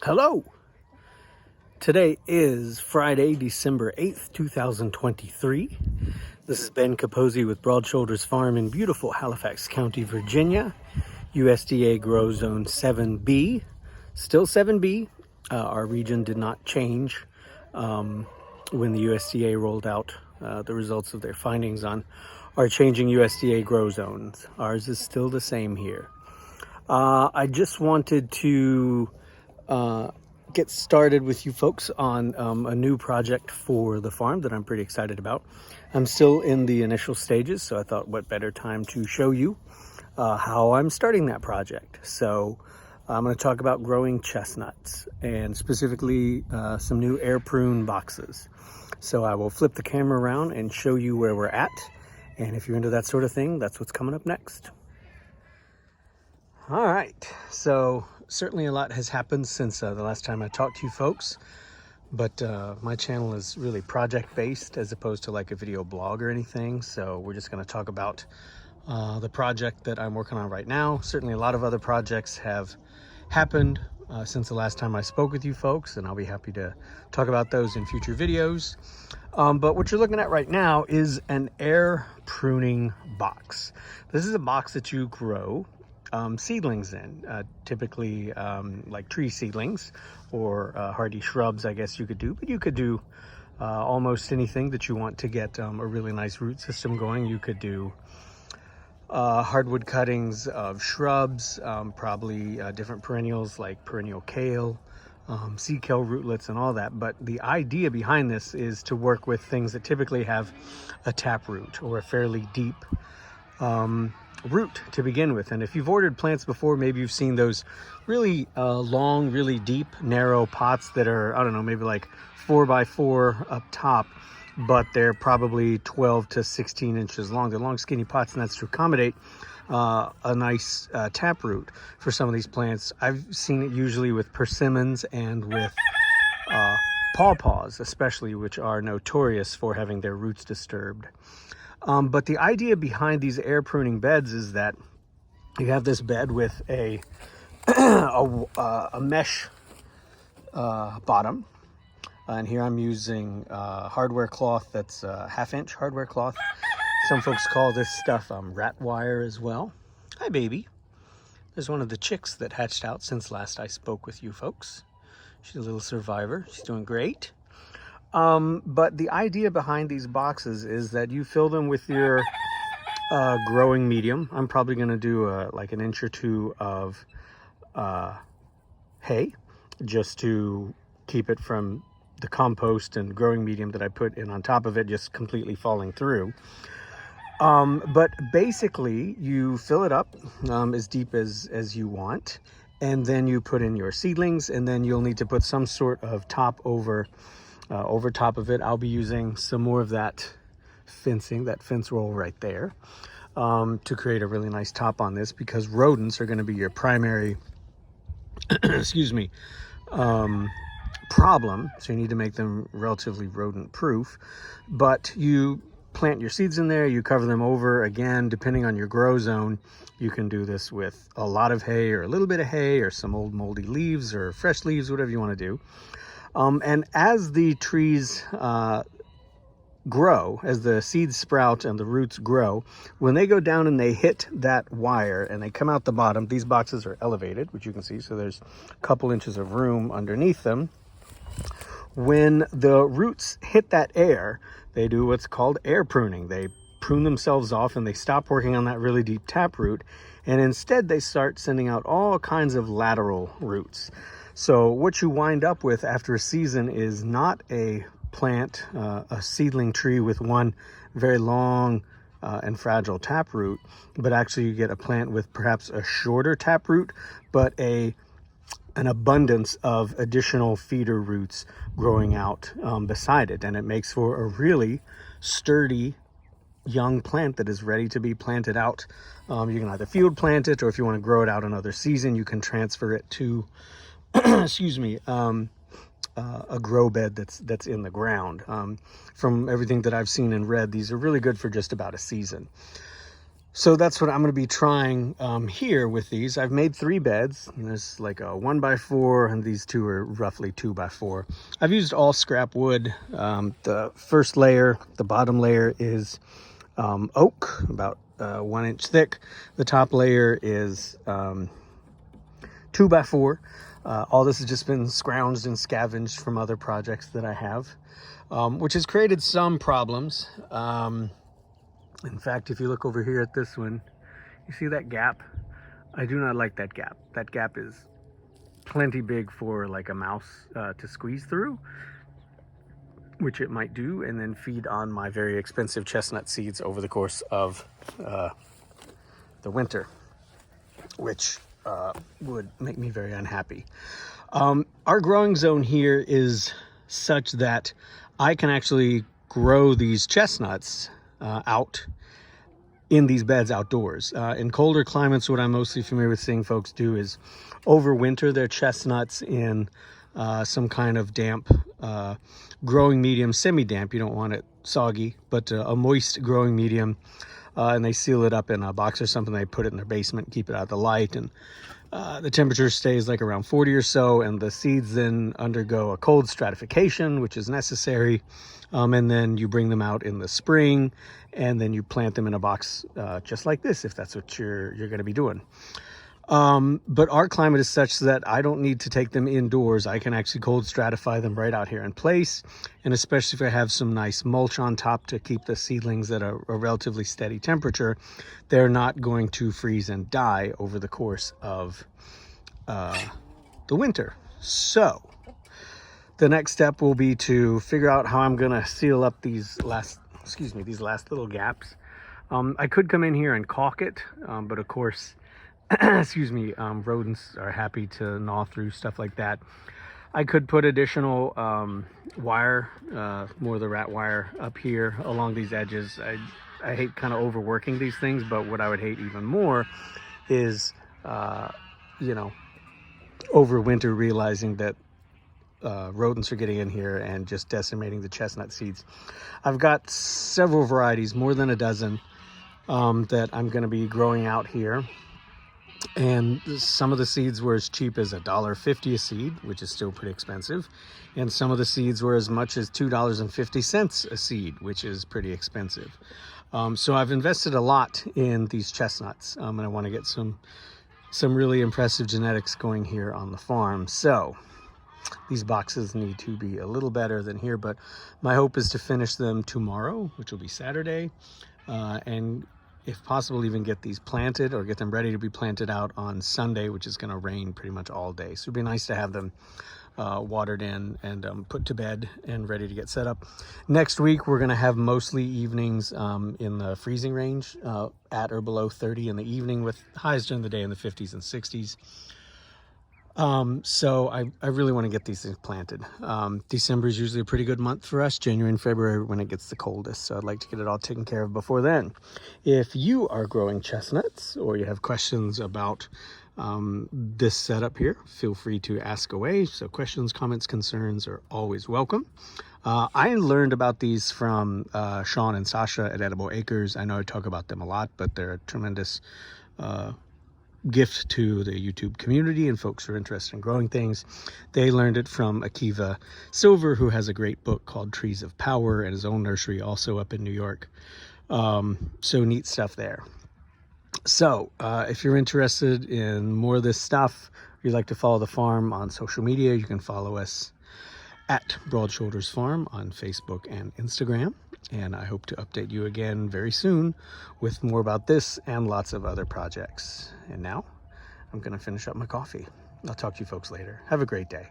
Hello! Today is Friday, December 8th, 2023. This is Ben Capozzi with Broad Shoulders Farm in beautiful Halifax County, Virginia. USDA Grow Zone 7B. Still 7B. Our region did not change when the USDA rolled out the results of their findings on our changing USDA grow zones. Ours is still the same here. I just wanted to get started with you folks on a new project for the farm that I'm pretty excited about. I'm still in the initial stages, so I thought what better time to show you how I'm starting that project. So I'm going to talk about growing chestnuts and specifically some new air prune boxes. So I will flip the camera around and show you where we're at. And if you're into that sort of thing, that's what's coming up next. All right, so certainly a lot has happened since the last time I talked to you folks, but my channel is really project-based as opposed to like a video blog or anything, so we're just going to talk about the project that I'm working on right now. Certainly a lot of other projects have happened since the last time I spoke with you folks, and I'll be happy to talk about those in future videos. But what you're looking at right now is an air pruning box. This is a box that you grow seedlings in, typically like tree seedlings or hardy shrubs, I guess you could do, but you could do almost anything that you want to get a really nice root system going. You could do hardwood cuttings of shrubs, probably different perennials like perennial kale, sea kale rootlets and all that. But the idea behind this is to work with things that typically have a taproot or a fairly deep root to begin with. And if you've ordered plants before, maybe you've seen those really long, really deep, narrow pots that are, I don't know, maybe like 4x4 up top, but they're probably 12 to 16 inches long. They're long, skinny pots, and that's to accommodate a nice taproot for some of these plants. I've seen it usually with persimmons and with pawpaws, especially, which are notorious for having their roots disturbed. But the idea behind these air pruning beds is that you have this bed with a mesh bottom. And here I'm using hardware cloth that's half-inch hardware cloth. Some folks call this stuff rat wire as well. Hi, baby. There's one of the chicks that hatched out since last I spoke with you folks. She's a little survivor. She's doing great. But the idea behind these boxes is that you fill them with your growing medium. I'm probably going to do like an inch or two of hay just to keep it from the compost and growing medium that I put in on top of it just completely falling through. But basically you fill it up as deep as you want, and then you put in your seedlings, and then you'll need to put some sort of top over top of it. I'll be using some more of that fencing, that fence roll right there, to create a really nice top on this, because rodents are going to be your primary excuse me, problem. So you need to make them relatively rodent proof. But you plant your seeds in there, you cover them over. Again, depending on your grow zone, you can do this with a lot of hay or a little bit of hay or some old moldy leaves or fresh leaves, whatever you want to do. And as the trees grow, as the seeds sprout and the roots grow, when they go down and they hit that wire and they come out the bottom, these boxes are elevated, which you can see, so there's a couple inches of room underneath them. When the roots hit that air, they do what's called air pruning. They prune themselves off and they stop working on that really deep taproot, and instead they start sending out all kinds of lateral roots. So what you wind up with after a season is not a plant, a seedling tree with one very long and fragile taproot, but actually you get a plant with perhaps a shorter taproot, but an abundance of additional feeder roots growing out beside it. And it makes for a really sturdy young plant that is ready to be planted out. You can either field plant it, or if you want to grow it out another season, you can transfer it to excuse me, a grow bed that's in the ground. From everything that I've seen and read, these are really good for just about a season. So that's what I'm going to be trying here with these. I've made 3 beds. There's like a 1x4, and these 2 are roughly 2x4. I've used all scrap wood. The first layer, the bottom layer is oak, about 1 inch thick. The top layer is 2x4. All this has just been scrounged and scavenged from other projects that I have, which has created some problems. In fact, if you look over here at this one, you see that gap? I do not like that gap. That gap is plenty big for like a mouse to squeeze through, which it might do, and then feed on my very expensive chestnut seeds over the course of the winter, which would make me very unhappy. Our growing zone here is such that I can actually grow these chestnuts out in these beds outdoors. In colder climates, what I'm mostly familiar with seeing folks do is overwinter their chestnuts in some kind of damp growing medium, semi-damp. You don't want it soggy, but a moist growing medium. And they seal it up in a box or something. They put it in their basement, keep it out of the light, and the temperature stays like around 40 or so, and the seeds then undergo a cold stratification, which is necessary. And then you bring them out in the spring, and then you plant them in a box just like this, if that's what you're going to be doing. But our climate is such that I don't need to take them indoors. I can actually cold stratify them right out here in place. And especially if I have some nice mulch on top to keep the seedlings at a relatively steady temperature, they're not going to freeze and die over the course of the winter. So the next step will be to figure out how I'm going to seal up these last little gaps. I could come in here and caulk it, but of course, rodents are happy to gnaw through stuff like that. I could put additional wire, more of the rat wire up here along these edges. I hate kind of overworking these things, but what I would hate even more is, over winter realizing that rodents are getting in here and just decimating the chestnut seeds. I've got several varieties, more than a dozen, that I'm going to be growing out here. And some of the seeds were as cheap as $1.50 a seed, which is still pretty expensive. And some of the seeds were as much as $2.50 a seed, which is pretty expensive. So I've invested a lot in these chestnuts, and I want to get some really impressive genetics going here on the farm. So these boxes need to be a little better than here, but my hope is to finish them tomorrow, which will be Saturday, and if possible, even get these planted or get them ready to be planted out on Sunday, which is going to rain pretty much all day. So it'd be nice to have them watered in and put to bed and ready to get set up. Next week, we're going to have mostly evenings in the freezing range, at or below 30 in the evening, with highs during the day in the 50s and 60s. So I really want to get these things planted. December is usually a pretty good month for us. January and February when it gets the coldest. So I'd like to get it all taken care of before then. If you are growing chestnuts or you have questions about this setup here, feel free to ask away. So questions, comments, concerns are always welcome. I learned about these from Sean and Sasha at Edible Acres. I know I talk about them a lot, but they're a tremendous gift to the YouTube community and folks who are interested in growing things. They learned it from Akiva Silver, who has a great book called Trees of Power and his own nursery also up in New York. So neat stuff there. So if you're interested in more of this stuff, or you'd like to follow the farm on social media, you can follow us at Broad Shoulders Farm on Facebook and Instagram. And I hope to update you again very soon with more about this and lots of other projects. And now I'm going to finish up my coffee. I'll talk to you folks later. Have a great day.